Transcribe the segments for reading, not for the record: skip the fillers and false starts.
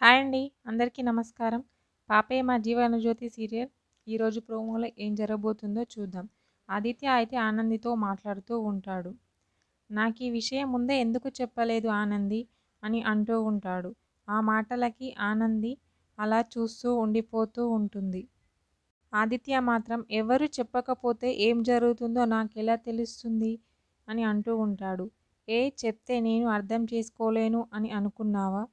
Hi అండి. అందరికీ నమస్కారం. 'పాపే మా జీవనజ్యోతి' సీరియల్ ఈరోజు ప్రోమోలో ఏం జరగబోతుందో చూద్దాం. ఆదిత్య అయితే ఆనందితో మాట్లాడుతూ ఉంటాడు. నాకీ విషయం ముందే ఎందుకు చెప్పలేదు ఆనంది అని అంటూ ఉంటాడు. ఆ మాటలకి ఆనంది అలా చూస్తూ ఉండిపోతూ ఉంటుంది. ఆదిత్య మాత్రం ఎవరు చెప్పకపోతే ఏం జరుగుతుందో నాకెలా తెలుస్తుంది అని అంటూ ఉంటాడు. చెప్తే నేను అర్థం చేసుకోలేను అని అనుకున్నావా?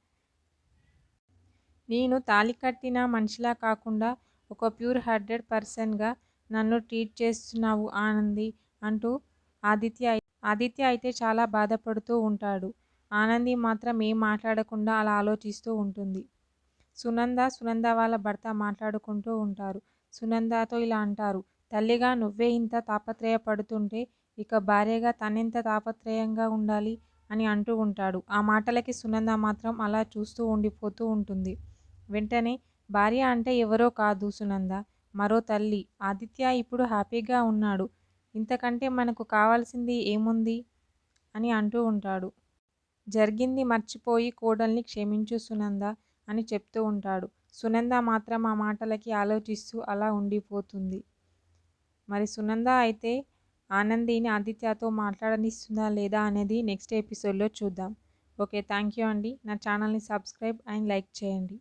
నేను తాళి కట్టిన మనిషిలా కాకుండా ఒక ప్యూర్ హార్టెడ్ పర్సన్గా నన్ను ట్రీట్ చేస్తున్నావు ఆనంది అంటూ ఆదిత్య అయితే చాలా బాధపడుతూ ఉంటాడు. ఆనంది మాత్రం ఏం మాట్లాడకుండా అలా ఆలోచిస్తూ ఉంటుంది. సునంద వాళ్ళ భర్త మాట్లాడుకుంటూ ఉంటారు. సునందతో ఇలా అంటారు. తల్లిగా నువ్వే ఇంత తాపత్రయపడుతుంటే ఇక భార్యగా తనెంత తాపత్రయంగా ఉండాలి అని అంటూ ఉంటాడు. ఆ మాటలకి సునంద మాత్రం అలా చూస్తూ ఉండిపోతూ ఉంటుంది. వెంటనే భార్య అంటే ఎవరో కాదు సునంద, మరో తల్లి. ఆదిత్య ఇప్పుడు హ్యాపీగా ఉన్నాడు. ఇంతకంటే మనకు కావాల్సింది ఏముంది అని అంటూ ఉంటాడు. జరిగింది మర్చిపోయి కోడల్ని క్షమించు సునంద అని చెప్తూ ఉంటాడు. సునంద మాత్రం ఆ మాటలకి ఆలోచిస్తూ అలా ఉండిపోతుంది. మరి సునంద అయితే ఆనందిని ఆదిత్యతో మాట్లాడనిస్తుందా లేదా అనేది నెక్స్ట్ ఎపిసోడ్లో చూద్దాం. ఓకే, థ్యాంక్ యూ అండి. నా ఛానల్ని సబ్స్క్రైబ్ అండ్ లైక్ చేయండి.